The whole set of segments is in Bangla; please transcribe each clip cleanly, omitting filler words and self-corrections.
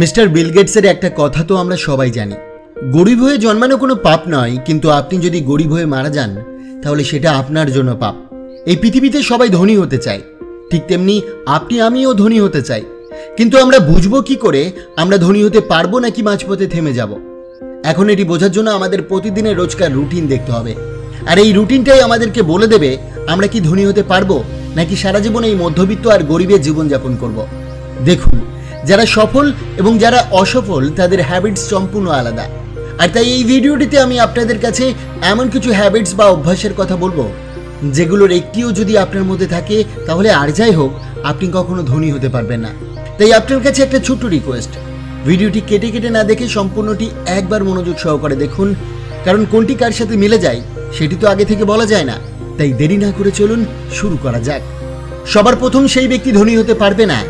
মিস্টার বিল গেটসের একটা কথা তো আমরা সবাই জানি, গরিব হয়ে জন্মানো কোনো পাপ নয়, কিন্তু আপনি যদি গরিব হয়ে মারা যান তাহলে সেটা আপনার জন্য পাপ। এই পৃথিবীতে সবাই ধনী হতে চায়, ঠিক তেমনি আপনি আমিও ধনী হতে চাই, কিন্তু আমরা বুঝবো কি করে আমরা ধনী হতে পারবো নাকি মাঝপথে থেমে যাব? এখন এটি বোঝার জন্য আমাদের প্রতিদিনের রোজকার রুটিন দেখতে হবে, আর এই রুটিনটাই আমাদেরকে বলে দেবে আমরা কি ধনী হতে পারবো নাকি সারা জীবন এই মধ্যবিত্ত আর গরিবের জীবনযাপন করব। দেখুন, যারা সফল এবং যারা অসফল তাদের হ্যাবিটস সম্পূর্ণ আলাদা, আর তাই এই ভিডিওটিতে আমি আপনাদের কাছে এমন কিছু হ্যাবিটস বা অভ্যাসের কথা বলবো যেগুলোর একটিও যদি আপনার মধ্যে থাকে তাহলে আর যাই হোক আপনি কখনো ধনী হতে পারবেন না। তাই আপনার কাছে একটা ছোট্ট রিকোয়েস্ট, ভিডিওটি কেটে কেটে না দেখে সম্পূর্ণটি একবার মনোযোগ সহকারে দেখুন, কারণ কোনটি কার সাথে মিলে যায় সেটি তো আগে থেকে বলা যায় না। তাই দেরি না করে চলুন শুরু করা যাক। সবার প্রথম সেই ব্যক্তি ধনী হতে পারবে না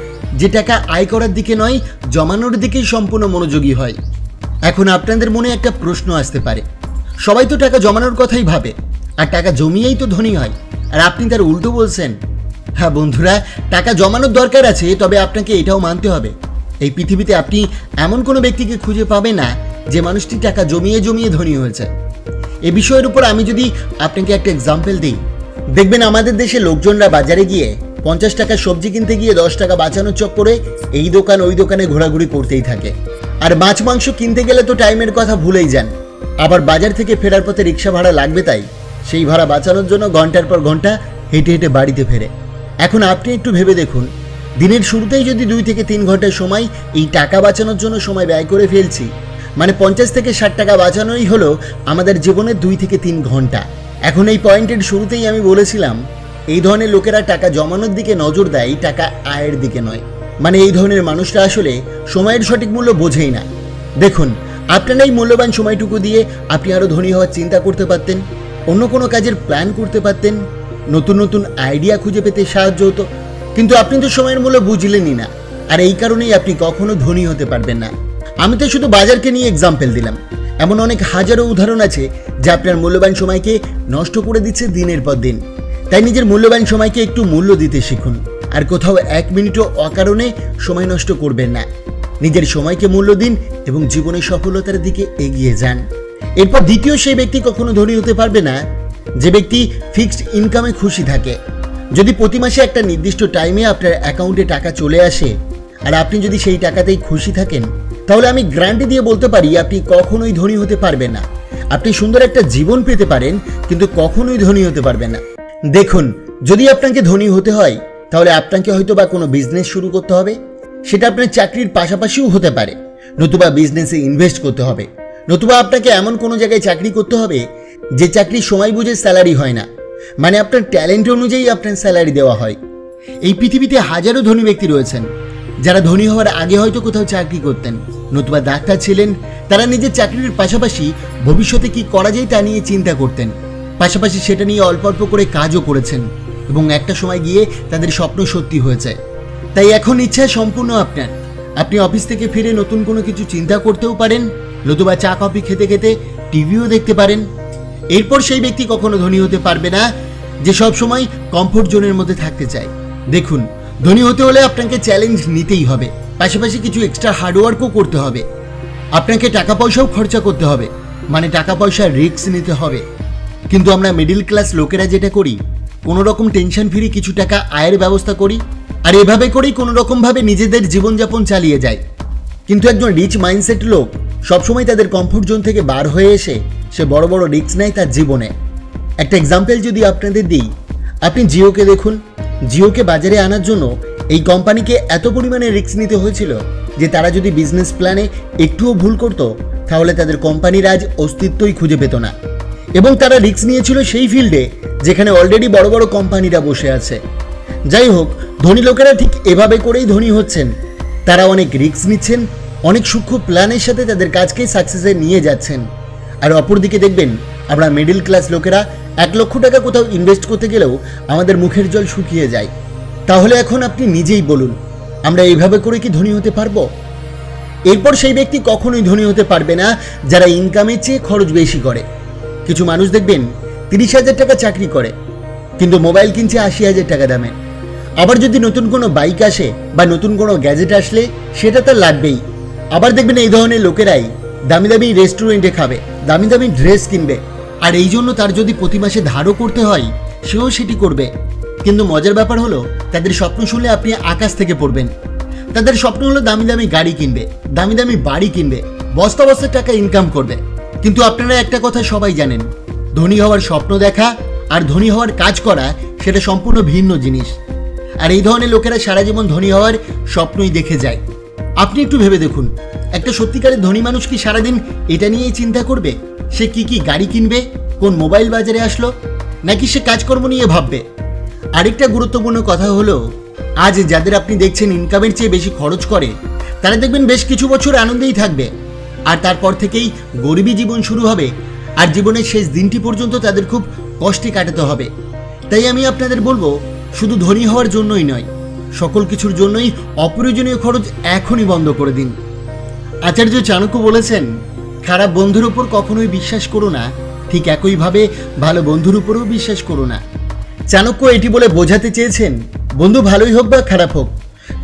যে টাকা আয় করার দিকে নয়, জমানোর দিকেই সম্পূর্ণ মনোযোগী হয়। এখন আপনাদের মনে একটা প্রশ্ন আসতে পারে, সবাই তো টাকা জমানোর কথাই ভাবে, আর টাকা জমিয়েই তো ধনী হয়, আর আপনি তার উল্টো বলছেন। হ্যাঁ বন্ধুরা, টাকা জমানোর দরকার আছে, তবে আপনাকে এটাও মানতে হবে এই পৃথিবীতে আপনি এমন কোনো ব্যক্তিকে খুঁজে পাবেন না যে মানুষটি টাকা জমিয়ে জমিয়ে ধনী হয়েছে। এ বিষয়ের উপর আমি যদি আপনাকে একটা এক্সাম্পল দিই, দেখবেন আমাদের দেশে লোকজনরা বাজারে গিয়ে 50 টাকা সবজি কিনতে গিয়ে 10 টাকা বাঁচানোর চক্করে এই দোকান ওই দোকানে ঘোরাঘুরি করতেই থাকে, আর মাছ মাংস কিনতে গেলে তো টাইমের কথা ভুলেই যান। আবার বাজার থেকে ফেরার পথে রিক্সা ভাড়া লাগবে, তাই সেই ভাড়া বাঁচানোর জন্য ঘন্টার পর ঘন্টা হেঁটে হেঁটে বাড়িতে ফেরে। এখন আপনি একটু ভেবে দেখুন, দিনের শুরুতেই যদি 2 থেকে 3 ঘন্টা সময় এই টাকা বাঁচানোর জন্য সময় ব্যয় করে ফেলছি, মানে 50 থেকে 60 টাকা বাঁচানোই হলো আমাদের জীবনের 2 থেকে 3 ঘন্টা। এখন এই পয়েন্টের শুরুতেই আমি বলেছিলাম এই ধরনের লোকেরা টাকা জমানোর দিকে নজর দেয়, টাকা আয়ের দিকে নয়। মানে এই ধরনের মানুষরা আসলে সময়ের সঠিক মূল্য বোঝেই না। দেখুন, আপনার এই মূল্যবান সময়টুকু দিয়ে আপনি আরও ধনী হওয়ার চিন্তা করতে পারতেন, অন্য কোনো কাজের প্ল্যান করতে পারতেন, নতুন নতুন আইডিয়া খুঁজে পেতে সাহায্য হতো, কিন্তু আপনি তো সময়ের মূল্য বুঝলেনই না, আর এই কারণেই আপনি কখনো ধনী হতে পারবেন না। আমি তো শুধু বাজারকে নিয়ে এক্সাম্পল দিলাম, এমন অনেক হাজারো উদাহরণ আছে যা আপনার মূল্যবান সময়কে নষ্ট করে দিচ্ছে দিনের পর দিন। তাই নিজের মূল্যবান সময়কে একটু মূল্য দিতে শিখুন, আর কোথাও 1 মিনিটও অকারণে সময় নষ্ট করবেন না। নিজের সময়কে মূল্য দিন এবং জীবনের সফলতার দিকে এগিয়ে যান। এরপর দ্বিতীয় সেই ব্যক্তি কখনো ধনী হতে পারবে না যে ব্যক্তি ফিক্সড ইনকামে খুশি থাকে। যদি প্রতি মাসে একটা নির্দিষ্ট টাইমে আপনার অ্যাকাউন্টে টাকা চলে আসে আর আপনি যদি সেই টাকাতেই খুশি থাকেন, তাহলে আমি গ্যারান্টি দিয়ে বলতে পারি আপনি কখনোই ধনী হতে পারবেন না। আপনি সুন্দর একটা জীবন পেতে পারেন, কিন্তু কখনোই ধনী হতে পারবেন না। দেখুন, যদি আপনাকে ধনী হতে হয় তাহলে আপনাকে হয়তো বা কোনো বিজনেস শুরু করতে হবে, সেটা আপনার চাকরির পাশাপাশিও হতে পারে, নতুবা বিজনেসে ইনভেস্ট করতে হবে, নতুবা আপনাকে এমন কোনো জায়গায় চাকরি করতে হবে যে চাকরি সময় বুঝে স্যালারি হয় না, মানে আপনার ট্যালেন্ট অনুযায়ী আপনার স্যালারি দেওয়া হয়। এই পৃথিবীতে হাজারো ধনী ব্যক্তি রয়েছেন যারা ধনী হওয়ার আগে হয়তো কোথাও চাকরি করতেন, নতুবা ডাক্তার ছিলেন। তারা নিজের চাকরির পাশাপাশি ভবিষ্যতে কি করা যায় তা নিয়ে চিন্তা করতেন, পাশাপাশি সেটা নিয়ে অল্প অল্প করে কাজও করেছেন, এবং একটা সময় গিয়ে তাদের স্বপ্ন সত্যি হয়েছে। তাই এখন ইচ্ছা সম্পূর্ণ আপনার। আপনি অফিস থেকে ফিরে নতুন কোনো কিছু চিন্তা করতেও পারেন, নতুবা চা কফি খেতে খেতে টিভিও দেখতে পারেন। এরপর সেই ব্যক্তি কখনো ধনী হতে পারবে না যে সব সময় কমফোর্ট জোনের মধ্যে থাকতে চায়। দেখুন, ধনী হতে হলে আপনাকে চ্যালেঞ্জ নিতেই হবে, পাশাপাশি কিছু এক্সট্রা হার্ডওয়ার্কও করতে হবে। আপনাকে টাকা পয়সাও খরচা করতে হবে, মানে টাকা পয়সার রিস্ক নিতে হবে। কিন্তু আমরা মিডল ক্লাস লোকেরা যেটা করি, কোনো রকম টেনশন ফ্রি কিছু টাকা আয়ের ব্যবস্থা করি, আর এভাবে করেই কোনো রকমভাবে নিজেদের জীবনযাপন চালিয়ে যায়। কিন্তু একজন রিচ মাইন্ডসেট লোক সবসময় তাদের কমফোর্ট জোন থেকে বার হয়ে এসে সে বড় বড় রিস্ক নেয় তার জীবনে। একটা এক্সাম্পল যদি আপনাদের দিই, আপনি জিওকে দেখুন। জিওকে বাজারে আনার জন্য এই কোম্পানিকে এত পরিমাণে রিস্ক নিতে হয়েছিল যে তারা যদি বিজনেস প্ল্যানে একটুও ভুল করত তাহলে তাদের কোম্পানির আজ অস্তিত্বই খুঁজে পেত না। এবং তারা রিস্ক নিয়েছিল সেই ফিল্ডে যেখানে অলরেডি বড় বড় কোম্পানিরা বসে আছে। যাই হোক, ধনী লোকেরা ঠিক এভাবে করেই ধনী হচ্ছেন। তারা অনেক রিস্ক নিচ্ছেন, অনেক সূক্ষ্ম প্ল্যানের সাথে তাদের কাজকে সাকসেসে নিয়ে যাচ্ছেন। আর অপরদিকে দেখবেন আমরা মিডল ক্লাস লোকেরা 1 লক্ষ টাকা কোথাও ইনভেস্ট করতে গেলেও আমাদের মুখের জল শুকিয়ে যায়। তাহলে এখন আপনি নিজেই বলুন, আমরা এইভাবে করে কি ধনী হতে পারবো? এরপর সেই ব্যক্তি কখনোই ধনী হতে পারবে না যারা ইনকামের চেয়ে খরচ বেশি করে। কিছু মানুষ দেখবেন 30,000 টাকা চাকরি করে কিন্তু মোবাইল কিনছে 80,000 টাকা দামে। আবার যদি নতুন কোনো বাইক আসে বা নতুন কোনো গ্যাজেট আসলে সেটা তার লাগবেই, আবার দেখবেন এই ধরনের লোকেরাই দামি দামি রেস্টুরেন্টে খাবে, দামি দামি ড্রেস কিনবে, আর এই জন্য তার যদি প্রতি মাসে ধারও করতে হয় সেও সেটি করবে। কিন্তু মজার ব্যাপার হলো তাদের স্বপ্ন শুনলে আপনি আকাশ থেকে পড়বেন। তাদের স্বপ্ন হলো দামি দামি গাড়ি কিনবে, দামি দামি বাড়ি কিনবে, বস্তা বস্তা টাকা ইনকাম করবে। কিন্তু আপনারা একটা কথা সবাই জানেন, ধনী হওয়ার স্বপ্ন দেখা আর ধনী হওয়ার কাজ করা সেটা সম্পূর্ণ ভিন্ন জিনিস। আর এই ধরনের লোকেরা সারা জীবন ধনী হওয়ার স্বপ্নই দেখে যায়। আপনি একটু ভেবে দেখুন, একটা সত্যিকারের ধনী মানুষ কি সারাদিন এটা নিয়েই চিন্তা করবে সে কি কি গাড়ি কিনবে, কোন মোবাইল বাজারে আসলো, নাকি সে কাজকর্ম নিয়ে ভাববে? আরেকটা গুরুত্বপূর্ণ কথা হলো, আজ যাদের আপনি দেখছেন ইনকামের চেয়ে বেশি খরচ করে, তারা দেখবেন বেশ কিছু বছর আনন্দেই থাকবে, আর তারপর থেকেই গরিবী জীবন শুরু হবে, আর জীবনের শেষ দিনটি পর্যন্ত তাদের খুব কষ্টে কাটাতে হবে। তাই আমি আপনাদের বলবো, শুধু ধনী হওয়ার জন্যই নয়, সকল কিছুর জন্যই অপ্রয়োজনীয় খরচ এখনই বন্ধ করে দিন। আচার্য চাণক্য বলেছেন, খারাপ বন্ধুর উপর কখনোই বিশ্বাস করো না, ঠিক একইভাবে ভালো বন্ধুর উপরও বিশ্বাস করো না। চাণক্য এটি বলে বোঝাতে চেয়েছেন, বন্ধু ভালোই হোক বা খারাপ হোক,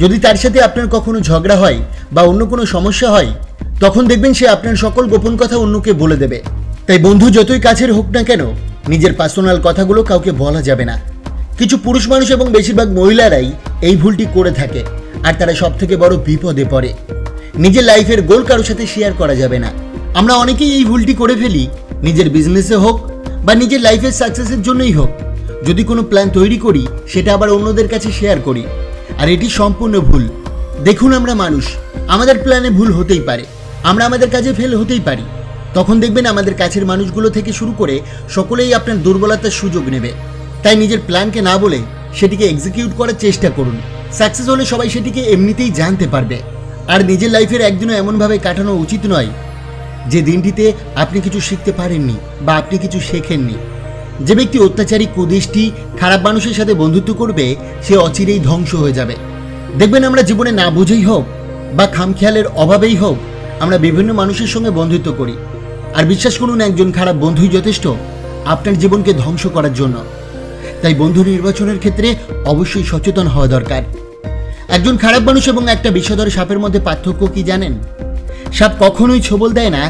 যদি তার সাথে আপনার কখনো ঝগড়া হয় বা অন্য কোনো সমস্যা হয়, তখন দেখবেন সে আপনার সকল গোপন কথা অন্যকে বলে দেবে। তাই বন্ধু যতই কাছের হোক না কেন, নিজের পার্সোনাল কথাগুলো কাউকে বলা যাবে না। কিছু পুরুষ মানুষ এবং বেশিরভাগ মহিলারাই এই ভুলটি করে থাকে, আর তারা সব থেকে বড় বিপদে পড়ে। নিজের লাইফের গোল কারোর সাথে শেয়ার করা যাবে না। আমরা অনেকেই এই ভুলটি করে ফেলি, নিজের বিজনেসে হোক বা নিজের লাইফের সাকসেসের জন্যই হোক। যদি কোনো প্ল্যান তৈরি করি, সেটা আবার অন্যদের কাছে শেয়ার করি, আর এটি সম্পূর্ণ ভুল। দেখুন, আমরা মানুষ, আমাদের প্ল্যানে ভুল হতেই পারে, আমরা আমাদের কাজে ফেল হতেই পারি। তখন দেখবেন আমাদের কাছের মানুষগুলো থেকে শুরু করে সকলেই আপনার দুর্বলতার সুযোগ নেবে। তাই নিজের প্ল্যানকে না বলে সেটিকে এক্সিকিউট করার চেষ্টা করুন। সাকসেস হলে সবাই সেটিকে এমনিতেই জানতে পারবে। আর নিজের লাইফের একদিনও এমনভাবে কাটানো উচিত নয় যে দিনটিতে আপনি কিছু শিখতে পারেননি বা আপনি কিছু শেখেননি। যে ব্যক্তি অত্যাচারী, কুদৃষ্টি, খারাপ মানুষের সাথে বন্ধুত্ব করবে, সে অচিরেই ধ্বংস হয়ে যাবে। দেখবেন আমরা জীবনে না বুঝেই হোক বা খামখেয়ালের অভাবেই হোক, আমরা বিভিন্ন মানুষের সঙ্গে বন্ধুত্ব করি। আর বিশ্বাস করুন, একজন খারাপ বন্ধুই যথেষ্ট আপনার জীবনকে ধ্বংস করার জন্য। তাই বন্ধু নির্বাচনের ক্ষেত্রে অবশ্যই সচেতন হওয়া দরকার। একজন খারাপ মানুষ এবং একটা বিষধর সাপের মধ্যে পার্থক্য কি জানেন? সাপ কখনোই ছোবল দেয় না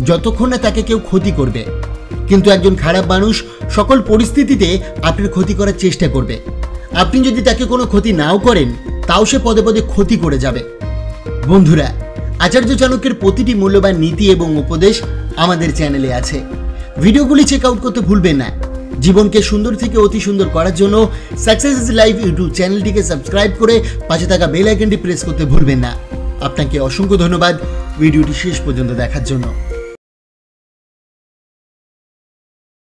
যতক্ষণ না তাকে কেউ ক্ষতি করবে, কিন্তু একজন খারাপ মানুষ সকল পরিস্থিতিতে আপনার ক্ষতি করার চেষ্টা করবে। আপনি যদি তাকে কোনো ক্ষতি নাও করেন, তাও সে পদে পদে ক্ষতি করে যাবে। বন্ধুরা, আচার্য চাণক্যের প্রতিটি মূল্যবান নীতি এবং উপদেশ আমাদের চ্যানেলে আছে। ভিডিওগুলি চেক আউট করতে ভুলবেন না। জীবনকে সুন্দর থেকে অতি সুন্দর করার জন্য সাকসেস ইজ লাইফ ইউটিউব চ্যানেলটিকে সাবস্ক্রাইব করে পাশে থাকা বেল আইকনটি প্রেস করতে ভুলবেন না। আপনাকে অসংখ্য ধন্যবাদ ভিডিওটি শেষ পর্যন্ত দেখার জন্য।